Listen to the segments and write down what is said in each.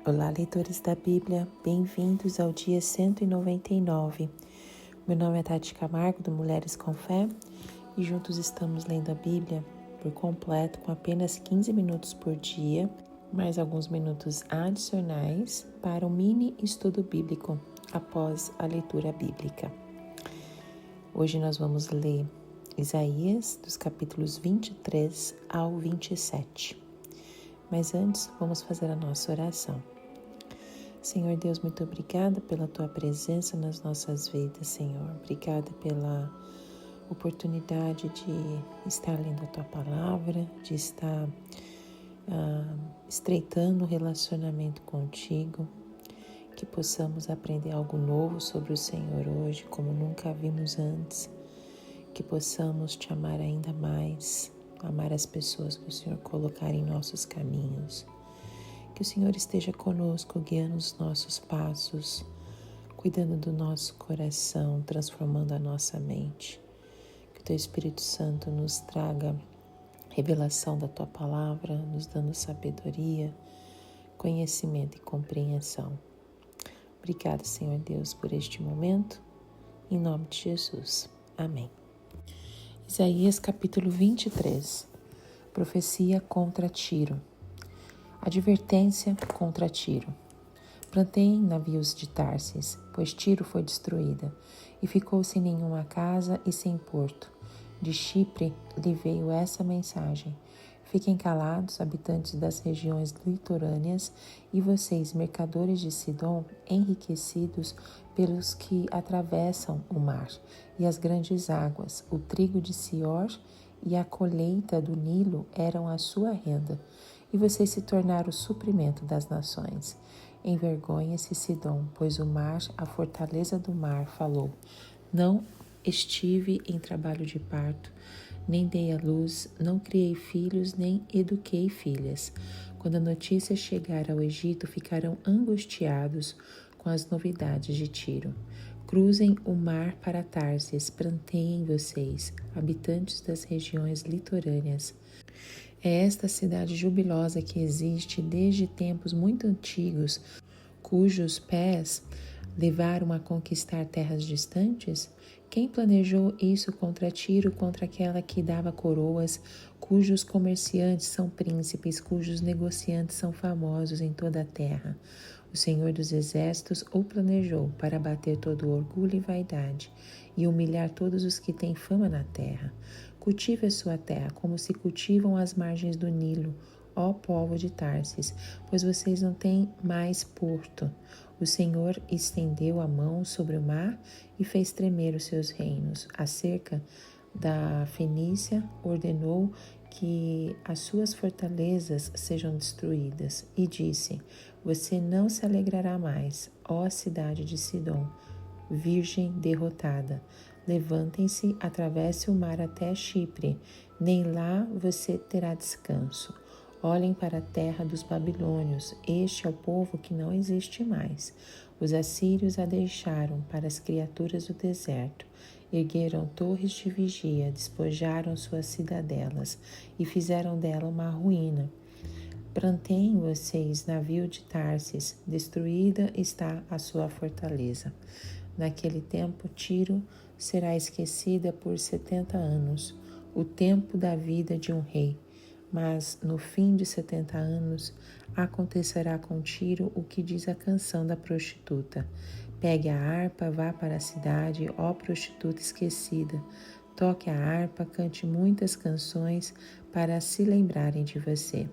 Olá, leitores da Bíblia, bem-vindos ao dia 199. Meu nome é Tati Camargo, do Mulheres com Fé, e juntos estamos lendo a Bíblia por completo com apenas 15 minutos por dia, mais alguns minutos adicionais para um mini estudo bíblico após a leitura bíblica. Hoje nós vamos ler Isaías, dos capítulos 23 ao 27. Mas antes, vamos fazer a nossa oração. Senhor Deus, muito obrigada pela Tua presença nas nossas vidas, Senhor. Obrigada pela oportunidade de estar lendo a Tua palavra, de estar estreitando o relacionamento contigo, que possamos aprender algo novo sobre o Senhor hoje, como nunca vimos antes, que possamos Te amar ainda mais, amar as pessoas que o Senhor colocar em nossos caminhos. Que o Senhor esteja conosco, guiando os nossos passos, cuidando do nosso coração, transformando a nossa mente. Que o Teu Espírito Santo nos traga revelação da Tua palavra, nos dando sabedoria, conhecimento e compreensão. Obrigada, Senhor Deus, por este momento. Em nome de Jesus. Amém. Isaías capítulo 23. Profecia contra Tiro. Advertência contra Tiro. Plantei navios de Tarsis, pois Tiro foi destruída, e ficou sem nenhuma casa e sem porto. De Chipre lhe veio essa mensagem: fiquem calados, habitantes das regiões litorâneas, e vocês, mercadores de Sidom, enriquecidos pelos que atravessam o mar e as grandes águas. O trigo de Sior e a colheita do Nilo eram a sua renda, e vocês se tornaram o suprimento das nações. Envergonhe-se, Sidom, pois o mar, a fortaleza do mar, falou: não estive em trabalho de parto, nem dei à luz, não criei filhos, nem eduquei filhas. Quando a notícia chegar ao Egito, ficarão angustiados com as novidades de Tiro. Cruzem o mar para Tarsis, planteiem vocês, habitantes das regiões litorâneas. É esta cidade jubilosa que existe desde tempos muito antigos, cujos pés levaram a conquistar terras distantes? Quem planejou isso contra Tiro, contra aquela que dava coroas, cujos comerciantes são príncipes, cujos negociantes são famosos em toda a terra? O Senhor dos Exércitos o planejou para abater todo o orgulho e vaidade e humilhar todos os que têm fama na terra. Cultive a sua terra como se cultivam as margens do Nilo, ó povo de Tarsis, pois vocês não têm mais porto. O Senhor estendeu a mão sobre o mar e fez tremer os seus reinos. Acerca da Fenícia, ordenou que as suas fortalezas sejam destruídas e disse: você não se alegrará mais, ó cidade de Sidom, virgem derrotada. Levantem-se, atravesse o mar até Chipre, nem lá você terá descanso. Olhem para a terra dos babilônios, este é o povo que não existe mais. Os assírios a deixaram para as criaturas do deserto. Ergueram torres de vigia, despojaram suas cidadelas e fizeram dela uma ruína. Planteiem vocês, navio de Tarsis, destruída está a sua fortaleza. Naquele tempo, Tiro será esquecida por 70 anos, o tempo da vida de um rei. Mas no fim de 70 anos, acontecerá com Tiro o que diz a canção da prostituta. Pegue a harpa, vá para a cidade, ó prostituta esquecida. Toque a harpa, cante muitas canções para se lembrarem de você.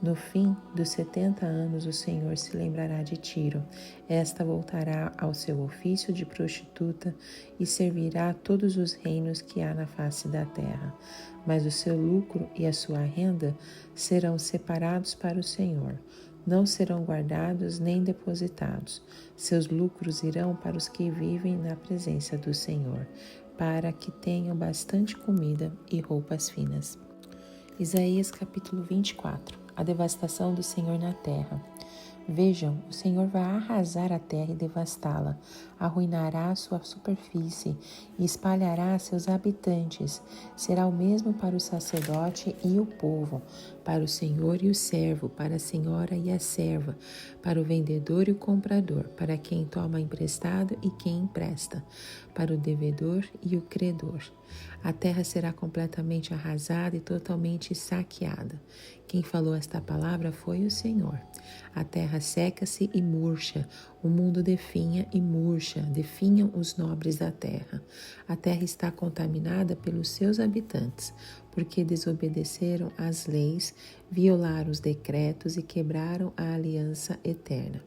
No fim dos 70 anos, o Senhor se lembrará de Tiro. Esta voltará ao seu ofício de prostituta e servirá a todos os reinos que há na face da terra. Mas o seu lucro e a sua renda serão separados para o Senhor. Não serão guardados nem depositados. Seus lucros irão para os que vivem na presença do Senhor, para que tenham bastante comida e roupas finas. Isaías capítulo 24. A devastação do Senhor na terra. Vejam, o Senhor vai arrasar a terra e devastá-la, arruinará sua superfície e espalhará seus habitantes. Será o mesmo para o sacerdote e o povo, para o senhor e o servo, para a senhora e a serva, para o vendedor e o comprador, para quem toma emprestado e quem empresta, para o devedor e o credor. A terra será completamente arrasada e totalmente saqueada. Quem falou esta palavra foi o Senhor. A terra seca-se e murcha, o mundo definha e murcha, definham os nobres da terra. A terra está contaminada pelos seus habitantes, porque desobedeceram às leis, violaram os decretos e quebraram a aliança eterna.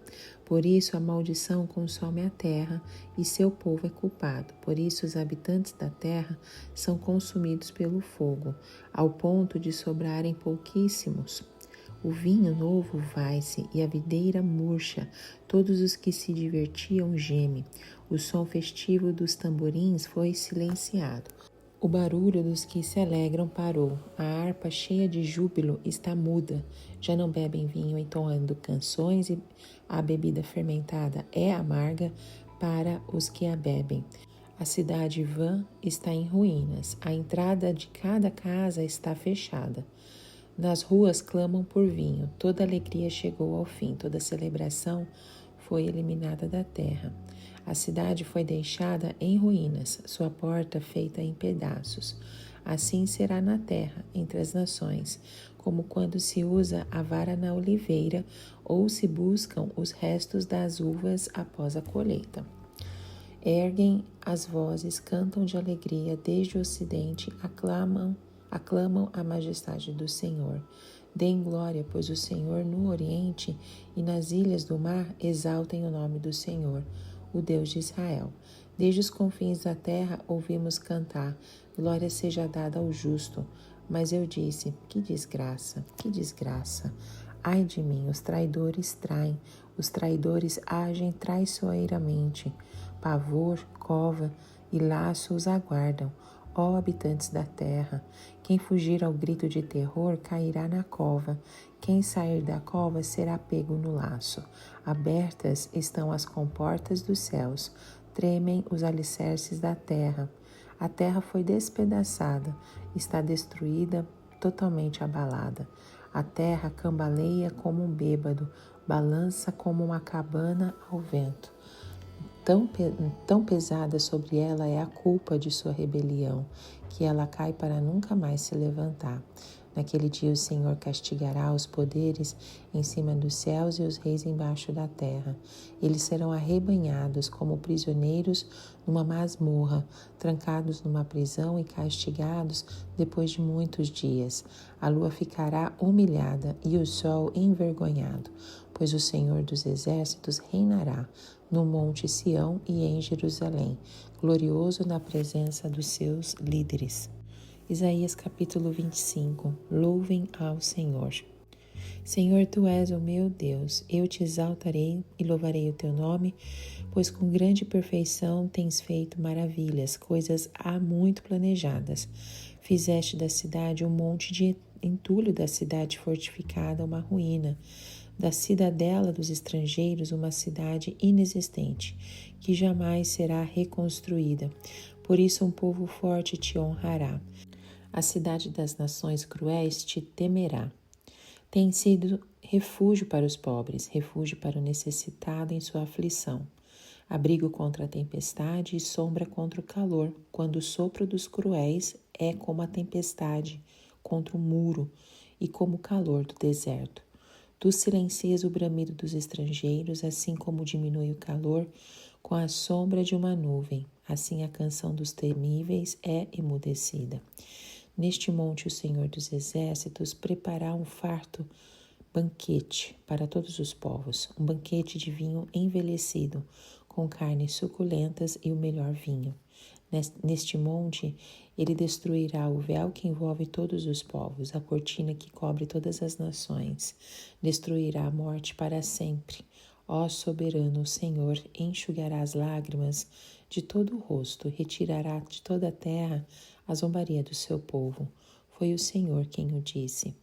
Por isso a maldição consome a terra e seu povo é culpado. Por isso os habitantes da terra são consumidos pelo fogo, ao ponto de sobrarem pouquíssimos. O vinho novo vai-se e a videira murcha. Todos os que se divertiam gemem. O som festivo dos tamborins foi silenciado. O barulho dos que se alegram parou. A harpa cheia de júbilo está muda. Já não bebem vinho entoando canções e a bebida fermentada é amarga para os que a bebem. A cidade vã está em ruínas. A entrada de cada casa está fechada. Nas ruas clamam por vinho. Toda alegria chegou ao fim. Toda celebração foi eliminada da terra. A cidade foi deixada em ruínas, sua porta feita em pedaços. Assim será na terra, entre as nações, como quando se usa a vara na oliveira ou se buscam os restos das uvas após a colheita. Erguem as vozes, cantam de alegria desde o ocidente, aclamam a majestade do Senhor. Deem glória, pois o Senhor no oriente e nas ilhas do mar exaltem o nome do Senhor, o Deus de Israel. Desde os confins da terra ouvimos cantar, glória seja dada ao justo. Mas eu disse, que desgraça, que desgraça. Ai de mim, os traidores traem, os traidores agem traiçoeiramente. Pavor, cova e laço os aguardam. Ó habitantes da terra, quem fugir ao grito de terror cairá na cova. Quem sair da cova será pego no laço. Abertas estão as comportas dos céus, tremem os alicerces da terra. A terra foi despedaçada, está destruída, totalmente abalada. A terra cambaleia como um bêbado, balança como uma cabana ao vento. Tão pesada sobre ela é a culpa de sua rebelião, que ela cai para nunca mais se levantar. Naquele dia o Senhor castigará os poderes em cima dos céus e os reis embaixo da terra. Eles serão arrebanhados como prisioneiros numa masmorra, trancados numa prisão e castigados depois de muitos dias. A lua ficará humilhada e o sol envergonhado, pois o Senhor dos exércitos reinará no monte Sião e em Jerusalém, glorioso na presença dos seus líderes. Isaías capítulo 25. Louvem ao Senhor. Senhor, Tu és o meu Deus, eu te exaltarei e louvarei o Teu nome, pois com grande perfeição tens feito maravilhas, coisas há muito planejadas. Fizeste da cidade um monte de entulho, da cidade fortificada uma ruína, da cidadela dos estrangeiros uma cidade inexistente, que jamais será reconstruída. Por isso um povo forte te honrará. A cidade das nações cruéis te temerá. Tem sido refúgio para os pobres, refúgio para o necessitado em sua aflição. Abrigo contra a tempestade e sombra contra o calor, quando o sopro dos cruéis é como a tempestade contra o muro e como o calor do deserto. Tu silencias o bramido dos estrangeiros, assim como diminui o calor com a sombra de uma nuvem. Assim a canção dos temíveis é emudecida. Neste monte o Senhor dos exércitos preparará um farto banquete para todos os povos, um banquete de vinho envelhecido, com carnes suculentas e o melhor vinho. Neste monte ele destruirá o véu que envolve todos os povos, a cortina que cobre todas as nações. Destruirá a morte para sempre. Ó soberano Senhor, enxugará as lágrimas de todo o rosto, retirará de toda a terra a zombaria do seu povo. Foi o Senhor quem o disse.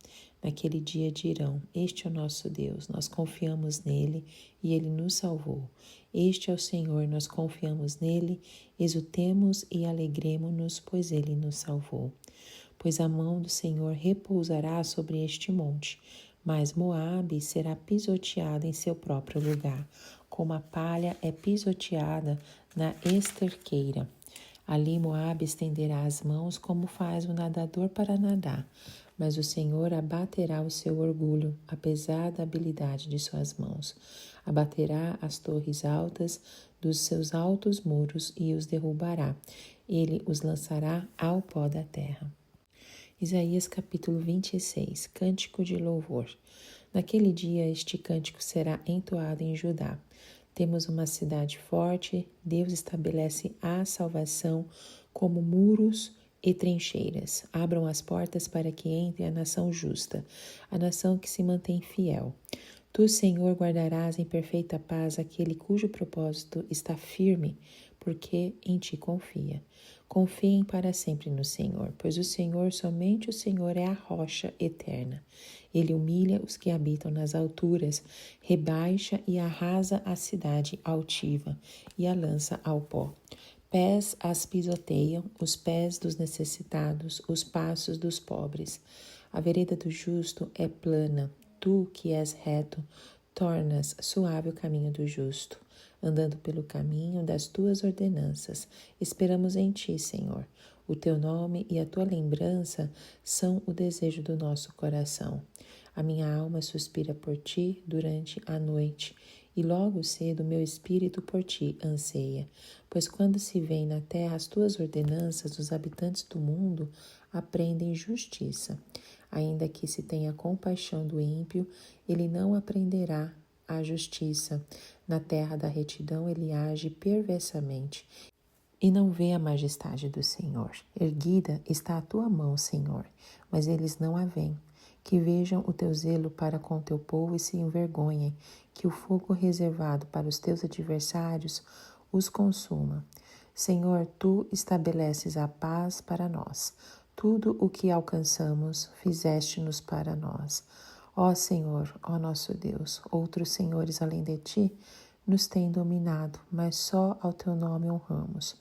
Naquele dia dirão, este é o nosso Deus, nós confiamos nele e ele nos salvou. Este é o Senhor, nós confiamos nele, exultemos e alegremo-nos, pois ele nos salvou. pois a mão do Senhor repousará sobre este monte, mas Moabe será pisoteada em seu próprio lugar, como a palha é pisoteada na esterqueira. Ali Moabe estenderá as mãos como faz o nadador para nadar, mas o Senhor abaterá o seu orgulho, apesar da habilidade de suas mãos. Abaterá as torres altas dos seus altos muros e os derrubará. Ele os lançará ao pó da terra. Isaías capítulo 26, Cântico de louvor. Naquele dia este cântico será entoado em Judá. Temos uma cidade forte, Deus estabelece a salvação como muros e trincheiras. Abram as portas para que entre a nação justa, a nação que se mantém fiel. Tu, Senhor, guardarás em perfeita paz aquele cujo propósito está firme, porque em ti confia. Confiem para sempre no Senhor, pois o Senhor, somente o Senhor, é a rocha eterna. Ele humilha os que habitam nas alturas, rebaixa e arrasa a cidade altiva e a lança ao pó. Pés as pisoteiam, os pés dos necessitados, os passos dos pobres. A vereda do justo é plana. Tu, que és reto, tornas suave o caminho do justo, andando pelo caminho das tuas ordenanças. Esperamos em ti, Senhor. O teu nome e a tua lembrança são o desejo do nosso coração. A minha alma suspira por ti durante a noite, e logo cedo meu espírito por ti anseia. Pois quando se vêem na terra as tuas ordenanças, os habitantes do mundo aprendem justiça. Ainda que se tenha compaixão do ímpio, ele não aprenderá a justiça. Na terra da retidão ele age perversamente e não vê a majestade do Senhor. Erguida está a tua mão, Senhor, mas eles não a veem. Que vejam o teu zelo para com o teu povo e se envergonhem, que o fogo reservado para os teus adversários os consuma. Senhor, tu estabeleces a paz para nós. Tudo o que alcançamos, fizeste-nos para nós. Ó Senhor, ó nosso Deus, outros senhores além de ti nos têm dominado, mas só ao teu nome honramos.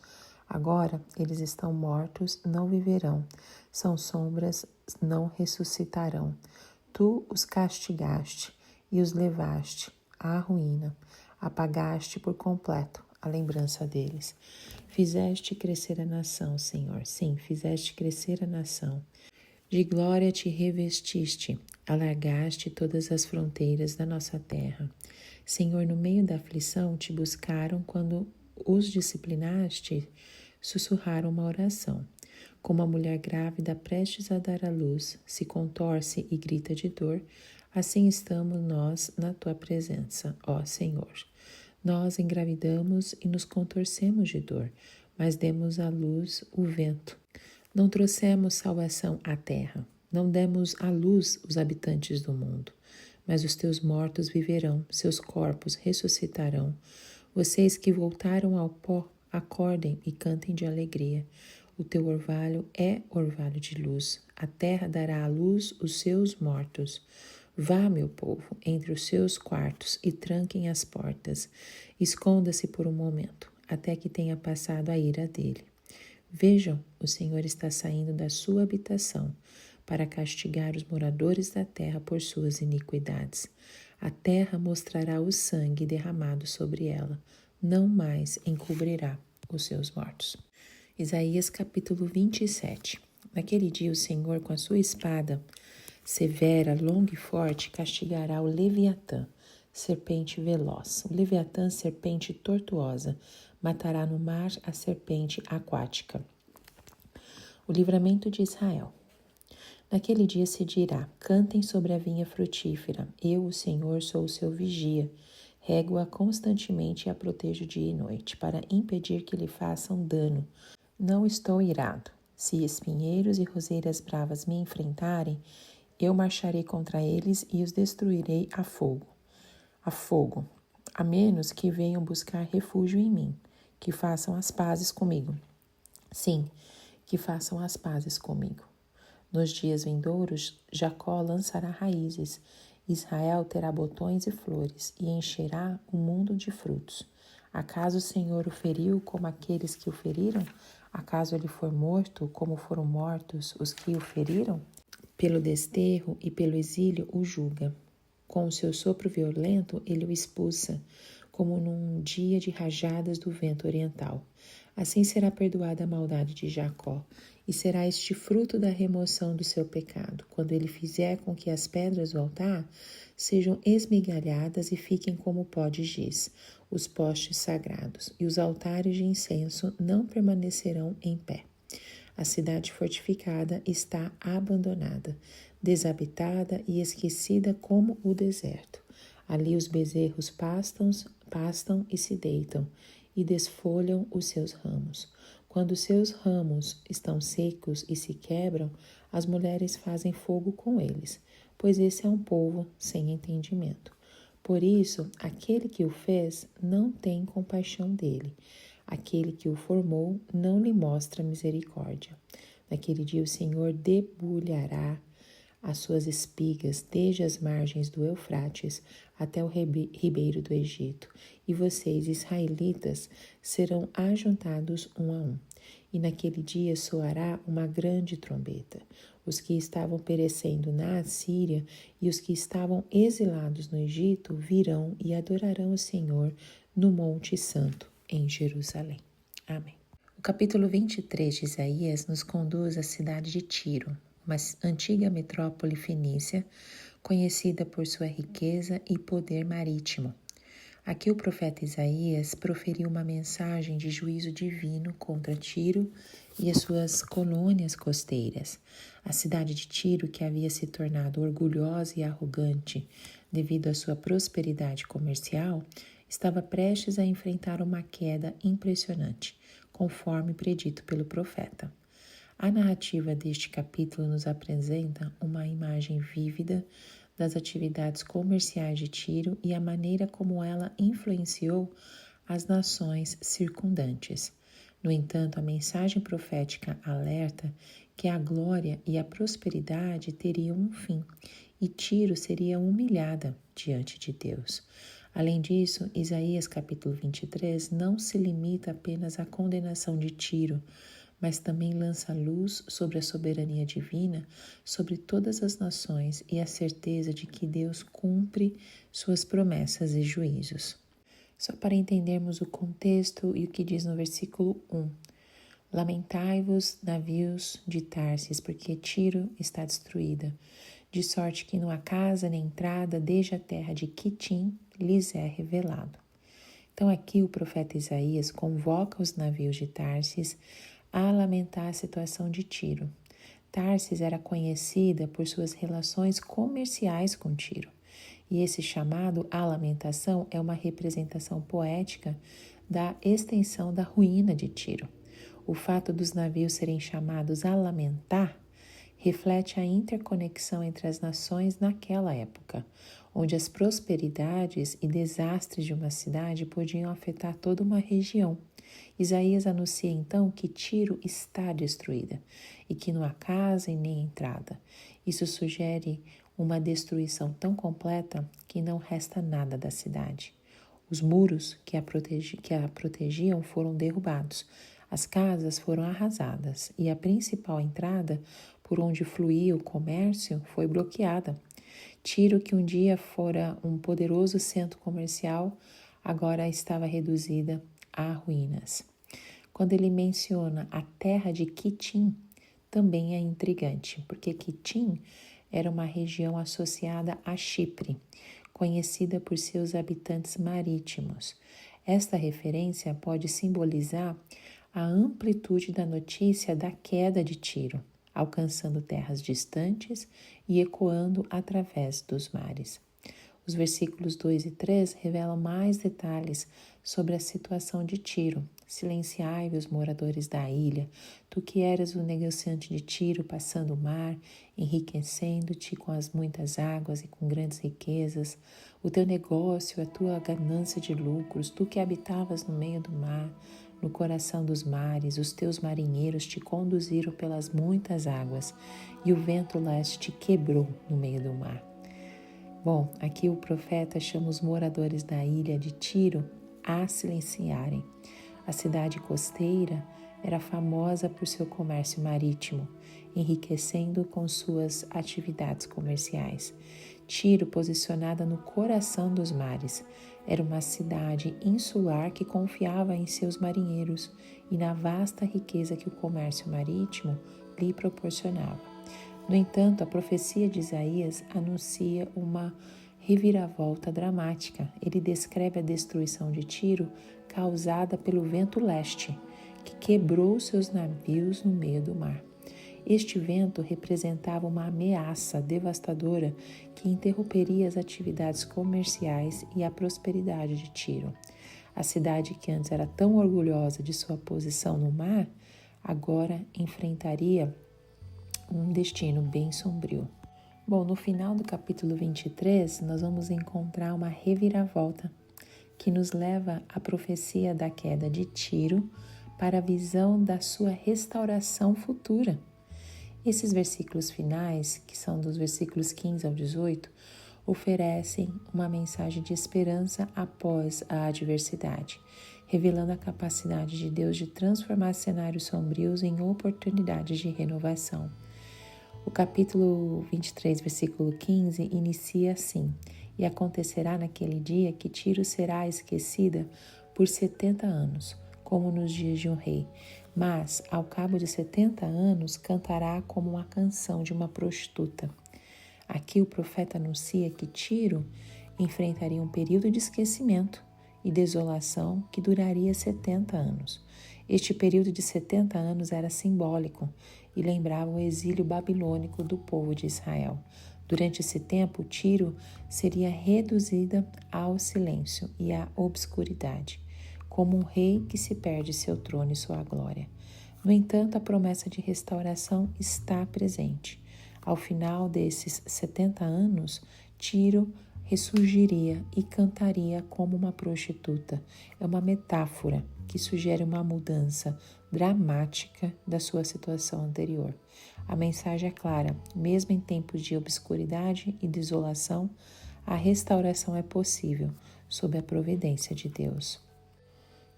Agora eles estão mortos, não viverão, são sombras, não ressuscitarão. Tu os castigaste e os levaste à ruína, apagaste por completo a lembrança deles. Fizeste crescer a nação, Senhor, sim, fizeste crescer a nação. De glória te revestiste, alargaste todas as fronteiras da nossa terra. Senhor, no meio da aflição te buscaram quando os disciplinaste, sussurraram uma oração. Como a mulher grávida prestes a dar à luz, se contorce e grita de dor, assim estamos nós na tua presença, ó Senhor. Nós engravidamos e nos contorcemos de dor, mas demos à luz o vento. Não trouxemos salvação à terra, não demos à luz os habitantes do mundo, mas os teus mortos viverão, seus corpos ressuscitarão. Vocês que voltaram ao pó, acordem e cantem de alegria. O teu orvalho é orvalho de luz, a terra dará à luz os seus mortos. Vá, meu povo, entre os seus quartos e tranquem as portas. Esconda-se por um momento, até que tenha passado a ira dele. Vejam, o Senhor está saindo da sua habitação para castigar os moradores da terra por suas iniquidades. A terra mostrará o sangue derramado sobre ela, não mais encobrirá os seus mortos. Isaías capítulo 27. Naquele dia o Senhor, com a sua espada severa, longa e forte, castigará o Leviatã, serpente veloz. O Leviatã, serpente tortuosa, matará no mar a serpente aquática. O livramento de Israel. Naquele dia se dirá: cantem sobre a vinha frutífera. Eu, o Senhor, sou o seu vigia. Rego-a constantemente e a protejo dia e noite, para impedir que lhe façam dano. Não estou irado. Se espinheiros e roseiras bravas me enfrentarem, eu marcharei contra eles e os destruirei a fogo. A menos que venham buscar refúgio em mim, que façam as pazes comigo. Sim, que façam as pazes comigo. Nos dias vindouros, Jacó lançará raízes, Israel terá botões e flores e encherá o mundo de frutos. Acaso o Senhor o feriu como aqueles que o feriram? Acaso ele foi morto como foram mortos os que o feriram? Pelo desterro e pelo exílio o julga. Com o seu sopro violento ele o expulsa, como num dia de rajadas do vento oriental. Assim será perdoada a maldade de Jacó, e será este fruto da remoção do seu pecado, quando ele fizer com que as pedras do altar sejam esmigalhadas e fiquem como pó de giz, os postes sagrados, e os altares de incenso não permanecerão em pé. A cidade fortificada está abandonada, desabitada e esquecida como o deserto. Ali os bezerros pastam e se deitam, e desfolham os seus ramos. Quando os seus ramos estão secos e se quebram, as mulheres fazem fogo com eles, pois esse é um povo sem entendimento. Por isso, aquele que o fez não tem compaixão dele. Aquele que o formou não lhe mostra misericórdia. Naquele dia o Senhor debulhará as suas espigas desde as margens do Eufrates até o ribeiro do Egito, e vocês, israelitas, serão ajuntados um a um. E naquele dia soará uma grande trombeta. Os que estavam perecendo na Assíria e os que estavam exilados no Egito virão e adorarão o Senhor no Monte Santo, em Jerusalém. Amém. O capítulo 23 de Isaías nos conduz à cidade de Tiro, uma antiga metrópole fenícia, conhecida por sua riqueza e poder marítimo. Aqui o profeta Isaías proferiu uma mensagem de juízo divino contra Tiro e as suas colônias costeiras. A cidade de Tiro, que havia se tornado orgulhosa e arrogante devido à sua prosperidade comercial, estava prestes a enfrentar uma queda impressionante, conforme predito pelo profeta. A narrativa deste capítulo nos apresenta uma imagem vívida das atividades comerciais de Tiro e a maneira como ela influenciou as nações circundantes. No entanto, a mensagem profética alerta que a glória e a prosperidade teriam um fim, e Tiro seria humilhada diante de Deus. Além disso, Isaías capítulo 23 não se limita apenas à condenação de Tiro, mas também lança luz sobre a soberania divina sobre todas as nações e a certeza de que Deus cumpre suas promessas e juízos. Só para entendermos o contexto e o que diz no versículo 1. Lamentai-vos, navios de Tarsis, porque Tiro está destruída, de sorte que não há casa nem entrada desde a terra de Quitim lhes é revelado. Então aqui o profeta Isaías convoca os navios de Tarsis a lamentar a situação de Tiro. Tarsis era conhecida por suas relações comerciais com Tiro, e esse chamado à lamentação é uma representação poética da extensão da ruína de Tiro. O fato dos navios serem chamados a lamentar reflete a interconexão entre as nações naquela época, onde as prosperidades e desastres de uma cidade podiam afetar toda uma região. Isaías anuncia então que Tiro está destruída e que não há casa e nem entrada. Isso sugere uma destruição tão completa que não resta nada da cidade. Os muros que a protegiam foram derrubados, as casas foram arrasadas e a principal entrada por onde fluía o comércio foi bloqueada. Tiro, que um dia fora um poderoso centro comercial, agora estava reduzida a ruínas. Quando ele menciona a terra de Quitim, também é intrigante, porque Quitim era uma região associada a Chipre, conhecida por seus habitantes marítimos. Esta referência pode simbolizar a amplitude da notícia da queda de Tiro, alcançando terras distantes e ecoando através dos mares. Os versículos 2 e 3 revelam mais detalhes sobre a situação de Tiro. Silenciai-vos, moradores da ilha, tu que eras o negociante de Tiro, passando o mar, enriquecendo-te com as muitas águas e com grandes riquezas, o teu negócio, a tua ganância de lucros, tu que habitavas no meio do mar, no coração dos mares, os teus marinheiros te conduziram pelas muitas águas, e o vento leste te quebrou no meio do mar. Bom, aqui o profeta chama os moradores da ilha de Tiro a silenciarem. A cidade costeira era famosa por seu comércio marítimo, enriquecendo com suas atividades comerciais. Tiro, posicionada no coração dos mares, era uma cidade insular que confiava em seus marinheiros e na vasta riqueza que o comércio marítimo lhe proporcionava. No entanto, a profecia de Isaías anuncia uma reviravolta dramática. Ele descreve a destruição de Tiro causada pelo vento leste, que quebrou seus navios no meio do mar. Este vento representava uma ameaça devastadora que interromperia as atividades comerciais e a prosperidade de Tiro. A cidade que antes era tão orgulhosa de sua posição no mar, agora enfrentaria um destino bem sombrio. Bom, no final do capítulo 23, nós vamos encontrar uma reviravolta que nos leva à profecia da queda de Tiro para a visão da sua restauração futura. Esses versículos finais, que são dos versículos 15 ao 18, oferecem uma mensagem de esperança após a adversidade, revelando a capacidade de Deus de transformar cenários sombrios em oportunidades de renovação. O capítulo 23, versículo 15, inicia assim: E acontecerá naquele dia que Tiro será esquecida por 70 anos, como nos dias de um rei. Mas, ao cabo de 70 anos, cantará como uma canção de uma prostituta. Aqui o profeta anuncia que Tiro enfrentaria um período de esquecimento e desolação que duraria 70 anos. Este período de 70 anos era simbólico e lembrava o exílio babilônico do povo de Israel. Durante esse tempo, Tiro seria reduzida ao silêncio e à obscuridade, como um rei que se perde seu trono e sua glória. No entanto, a promessa de restauração está presente. Ao final desses 70 anos, Tiro ressurgiria e cantaria como uma prostituta. É uma metáfora que sugere uma mudança dramática da sua situação anterior. A mensagem é clara: mesmo em tempos de obscuridade e desolação, a restauração é possível sob a providência de Deus.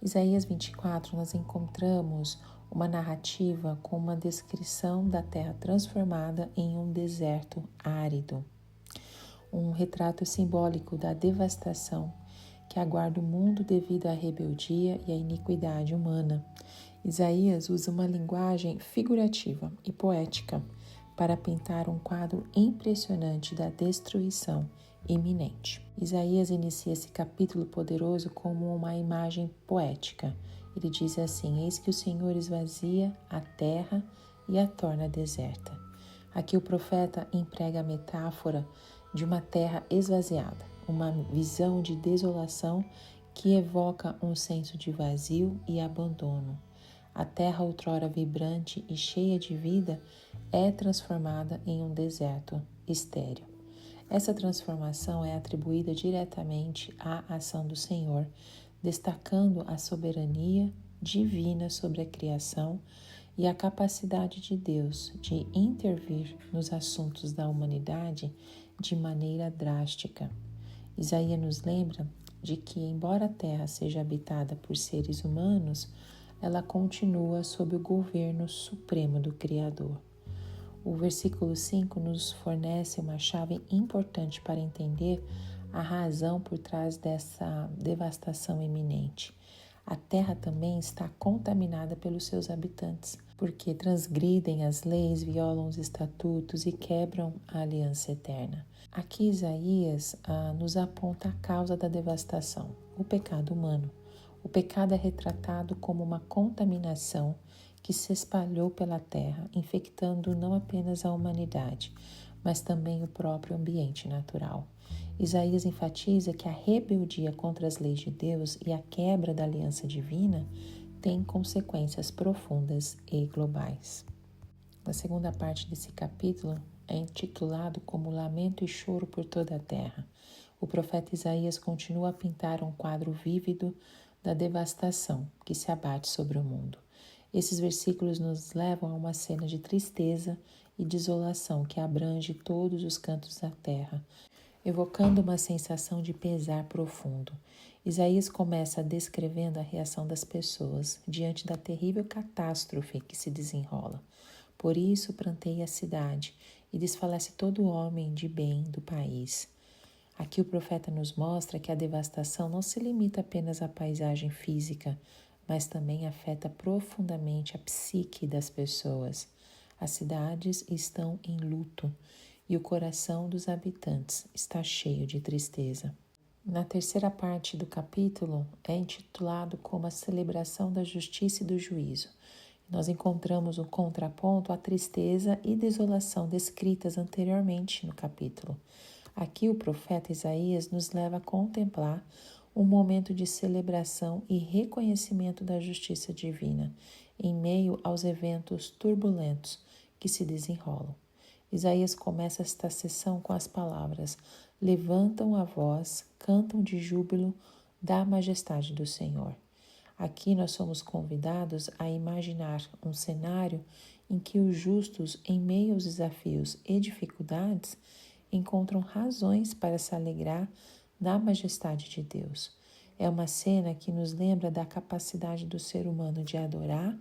Isaías 24, nós encontramos uma narrativa com uma descrição da terra transformada em um deserto árido. Um retrato simbólico da devastação que aguarda o mundo devido à rebeldia e à iniquidade humana. Isaías usa uma linguagem figurativa e poética para pintar um quadro impressionante da destruição iminente. Isaías inicia esse capítulo poderoso como uma imagem poética. Ele diz assim: Eis que o Senhor esvazia a terra e a torna deserta. Aqui o profeta emprega a metáfora de uma terra esvaziada, uma visão de desolação que evoca um senso de vazio e abandono. A terra outrora vibrante e cheia de vida é transformada em um deserto estéril. Essa transformação é atribuída diretamente à ação do Senhor, destacando a soberania divina sobre a criação e a capacidade de Deus de intervir nos assuntos da humanidade de maneira drástica. Isaías nos lembra de que, embora a terra seja habitada por seres humanos, ela continua sob o governo supremo do Criador. O versículo 5 nos fornece uma chave importante para entender a razão por trás dessa devastação iminente. A terra também está contaminada pelos seus habitantes, porque transgridem as leis, violam os estatutos e quebram a aliança eterna. Aqui Isaías nos aponta a causa da devastação, o pecado humano. O pecado é retratado como uma contaminação que se espalhou pela terra, infectando não apenas a humanidade, mas também o próprio ambiente natural. Isaías enfatiza que a rebeldia contra as leis de Deus e a quebra da aliança divina têm consequências profundas e globais. A segunda parte desse capítulo é intitulado como Lamento e Choro por toda a terra. O profeta Isaías continua a pintar um quadro vívido da devastação que se abate sobre o mundo. Esses versículos nos levam a uma cena de tristeza e desolação que abrange todos os cantos da terra. evocando uma sensação de pesar profundo. Isaías começa descrevendo a reação das pessoas diante da terrível catástrofe que se desenrola. Por isso pranteia a cidade e desfalece todo homem de bem do país. Aqui o profeta nos mostra que a devastação não se limita apenas à paisagem física, mas também afeta profundamente a psique das pessoas. As cidades estão em luto e o coração dos habitantes está cheio de tristeza. Na terceira parte do capítulo é intitulado como a celebração da justiça e do juízo. Nós encontramos um contraponto à tristeza e desolação descritas anteriormente no capítulo. Aqui o profeta Isaías nos leva a contemplar um momento de celebração e reconhecimento da justiça divina, em meio aos eventos turbulentos que se desenrolam. Isaías começa esta sessão com as palavras: levantam a voz, cantam de júbilo da majestade do Senhor. Aqui nós somos convidados a imaginar um cenário em que os justos, em meio aos desafios e dificuldades, encontram razões para se alegrar na majestade de Deus. É uma cena que nos lembra da capacidade do ser humano de adorar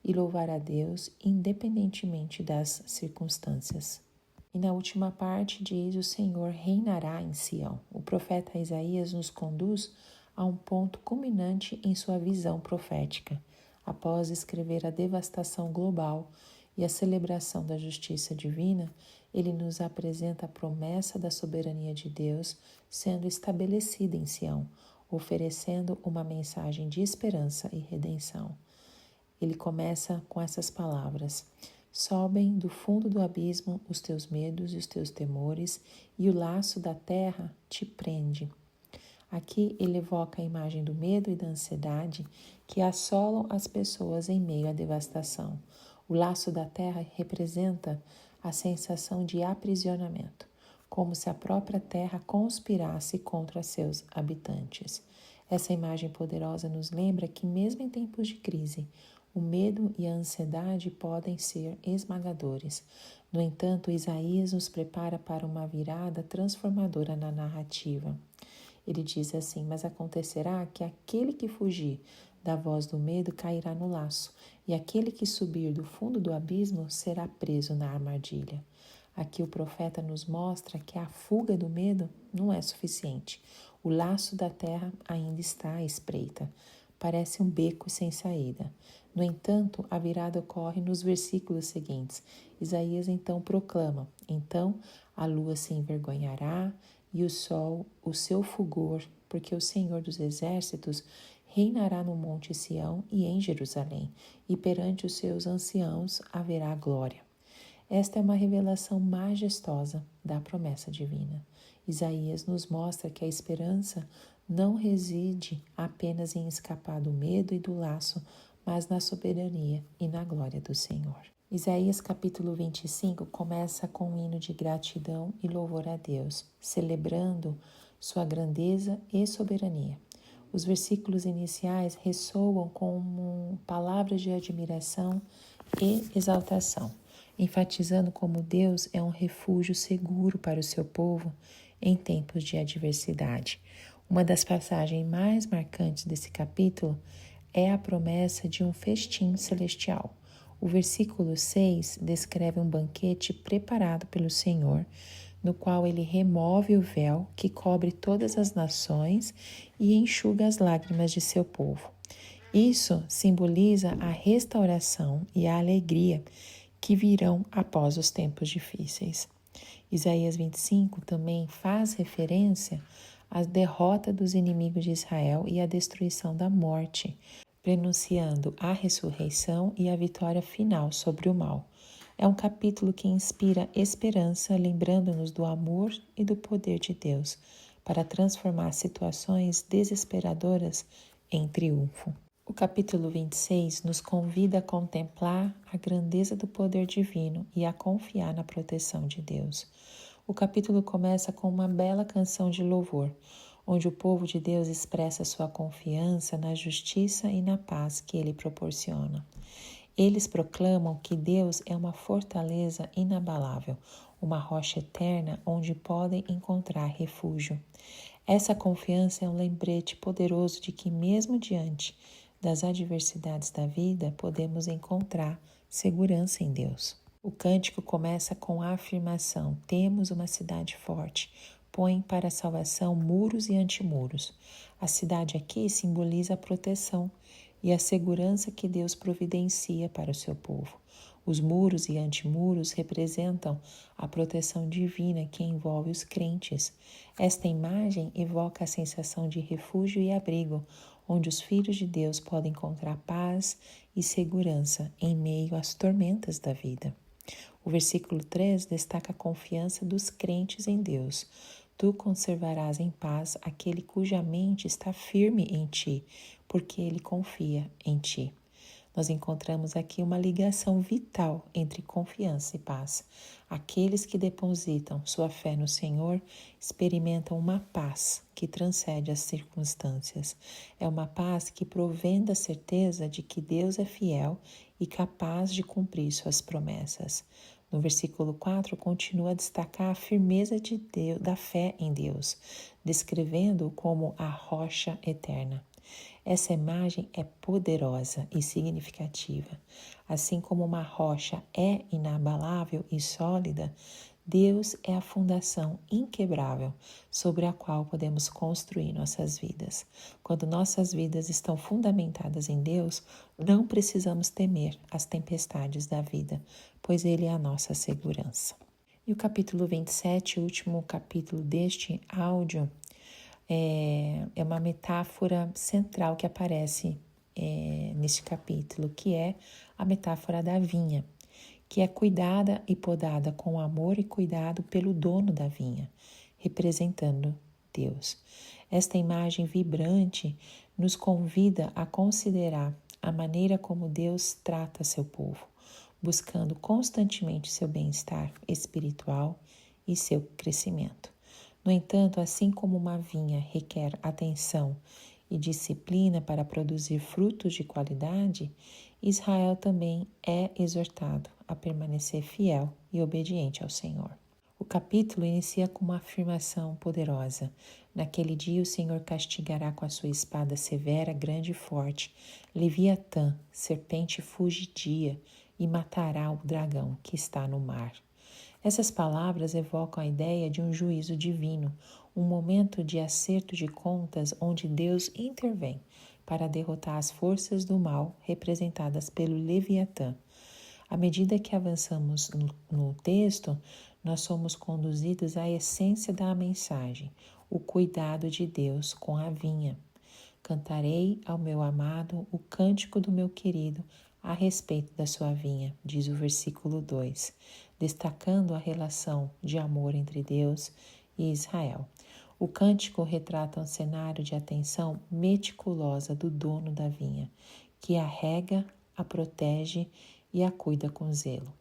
e louvar a Deus independentemente das circunstâncias. E na última parte diz: o Senhor reinará em Sião. O profeta Isaías nos conduz a um ponto culminante em sua visão profética. Após escrever a devastação global e a celebração da justiça divina, ele nos apresenta a promessa da soberania de Deus sendo estabelecida em Sião, oferecendo uma mensagem de esperança e redenção. Ele começa com essas palavras: sobem do fundo do abismo os teus medos e os teus temores, e o laço da terra te prende. Aqui ele evoca a imagem do medo e da ansiedade que assolam as pessoas em meio à devastação. O laço da terra representa a sensação de aprisionamento, como se a própria terra conspirasse contra seus habitantes. Essa imagem poderosa nos lembra que, mesmo em tempos de crise, o medo e a ansiedade podem ser esmagadores. No entanto, Isaías nos prepara para uma virada transformadora na narrativa. Ele diz assim: mas acontecerá que aquele que fugir da voz do medo cairá no laço, e aquele que subir do fundo do abismo será preso na armadilha. Aqui o profeta nos mostra que a fuga do medo não é suficiente. O laço da terra ainda está à espreita. Parece um beco sem saída. No entanto, a virada ocorre nos versículos seguintes. Isaías então proclama: então a lua se envergonhará e o sol o seu fulgor, porque o Senhor dos exércitos reinará no monte Sião e em Jerusalém, e perante os seus anciãos haverá glória. Esta é uma revelação majestosa da promessa divina. Isaías nos mostra que a esperança não reside apenas em escapar do medo e do laço, mas na soberania e na glória do Senhor. Isaías capítulo 25 começa com um hino de gratidão e louvor a Deus, celebrando sua grandeza e soberania. Os versículos iniciais ressoam como palavras de admiração e exaltação, enfatizando como Deus é um refúgio seguro para o seu povo em tempos de adversidade. Uma das passagens mais marcantes desse capítulo é a promessa de um festim celestial. O versículo 6 descreve um banquete preparado pelo Senhor, no qual ele remove o véu que cobre todas as nações e enxuga as lágrimas de seu povo. Isso simboliza a restauração e a alegria que virão após os tempos difíceis. Isaías 25 também faz referência à derrota dos inimigos de Israel e à destruição da morte, prenunciando a ressurreição e a vitória final sobre o mal. É um capítulo que inspira esperança, lembrando-nos do amor e do poder de Deus para transformar situações desesperadoras em triunfo. O capítulo 26 nos convida a contemplar a grandeza do poder divino e a confiar na proteção de Deus. O capítulo começa com uma bela canção de louvor, onde o povo de Deus expressa sua confiança na justiça e na paz que ele proporciona. Eles proclamam que Deus é uma fortaleza inabalável, uma rocha eterna onde podem encontrar refúgio. Essa confiança é um lembrete poderoso de que, mesmo diante das adversidades da vida, podemos encontrar segurança em Deus. O cântico começa com a afirmação: temos uma cidade forte, põe para a salvação muros e antimuros. A cidade aqui simboliza a proteção e a segurança que Deus providencia para o seu povo. Os muros e antimuros representam a proteção divina que envolve os crentes. Esta imagem evoca a sensação de refúgio e abrigo, onde os filhos de Deus podem encontrar paz e segurança em meio às tormentas da vida. O versículo 3 destaca a confiança dos crentes em Deus. Tu conservarás em paz aquele cuja mente está firme em ti, porque ele confia em ti. Nós encontramos aqui uma ligação vital entre confiança e paz. Aqueles que depositam sua fé no Senhor experimentam uma paz que transcende as circunstâncias. É uma paz que provém da certeza de que Deus é fiel e capaz de cumprir suas promessas. No versículo 4, continua a destacar a firmeza de Deus, da fé em Deus, descrevendo-o como a rocha eterna. Essa imagem é poderosa e significativa. Assim como uma rocha é inabalável e sólida, Deus é a fundação inquebrável sobre a qual podemos construir nossas vidas. Quando nossas vidas estão fundamentadas em Deus, não precisamos temer as tempestades da vida, pois Ele é a nossa segurança. E o capítulo 27, o último capítulo deste áudio, é uma metáfora central que aparece neste capítulo, que é a metáfora da vinha, que é cuidada e podada com amor e cuidado pelo dono da vinha, representando Deus. Esta imagem vibrante nos convida a considerar a maneira como Deus trata seu povo, buscando constantemente seu bem-estar espiritual e seu crescimento. No entanto, assim como uma vinha requer atenção e disciplina para produzir frutos de qualidade, Israel também é exortado a permanecer fiel e obediente ao Senhor. O capítulo inicia com uma afirmação poderosa. Naquele dia o Senhor castigará com a sua espada severa, grande e forte, Leviatã, serpente fugidia, e matará o dragão que está no mar. Essas palavras evocam a ideia de um juízo divino, um momento de acerto de contas onde Deus intervém para derrotar as forças do mal representadas pelo Leviatã. À medida que avançamos no texto, nós somos conduzidos à essência da mensagem, o cuidado de Deus com a vinha. Cantarei ao meu amado o cântico do meu querido a respeito da sua vinha, diz o versículo 2, destacando a relação de amor entre Deus e Israel. O cântico retrata um cenário de atenção meticulosa do dono da vinha, que a rega, a protege e a cuida com zelo.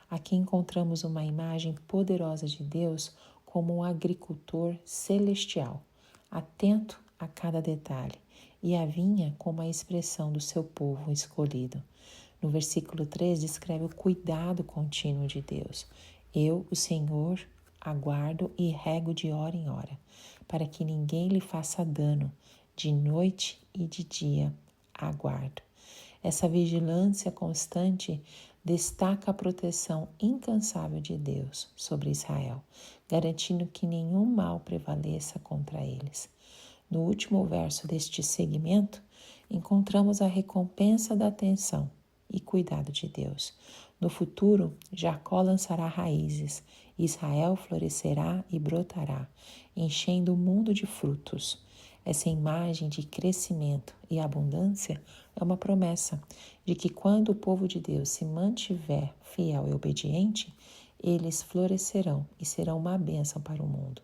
Aqui encontramos uma imagem poderosa de Deus como um agricultor celestial, atento a cada detalhe, e a vinha como a expressão do seu povo escolhido. No versículo 3 descreve o cuidado contínuo de Deus. Eu, o Senhor, aguardo e rego de hora em hora, para que ninguém lhe faça dano, de noite e de dia aguardo. Essa vigilância constante destaca a proteção incansável de Deus sobre Israel, garantindo que nenhum mal prevaleça contra eles. No último verso deste segmento, encontramos a recompensa da atenção e cuidado de Deus. No futuro, Jacó lançará raízes, Israel florescerá e brotará, enchendo o mundo de frutos. Essa imagem de crescimento e abundância é uma promessa de que quando o povo de Deus se mantiver fiel e obediente, eles florescerão e serão uma bênção para o mundo.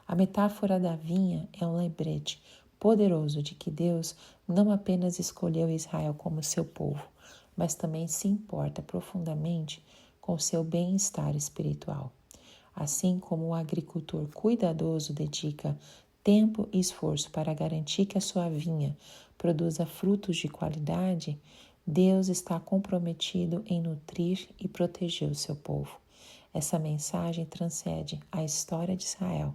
A metáfora da vinha é um lembrete poderoso de que Deus não apenas escolheu Israel como seu povo, mas também se importa profundamente com seu bem-estar espiritual. Assim como o agricultor cuidadoso dedica tempo e esforço para garantir que a sua vinha produza frutos de qualidade, Deus está comprometido em nutrir e proteger o seu povo. essa mensagem transcende a história de Israel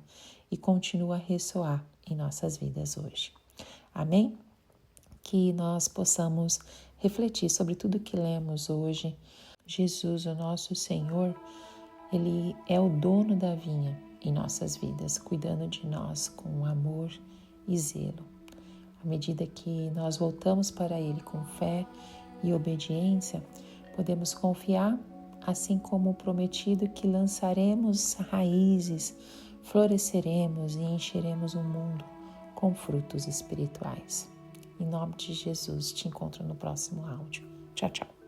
e continua a ressoar em nossas vidas hoje. Amém? Que nós possamos refletir sobre tudo que lemos hoje. Jesus, o nosso Senhor, Ele é o dono da vinha em nossas vidas, cuidando de nós com amor e zelo. À medida que nós voltamos para Ele com fé e obediência, podemos confiar, assim como prometido, que lançaremos raízes, floresceremos e encheremos o mundo com frutos espirituais. Em nome de Jesus, te encontro no próximo áudio. Tchau, tchau.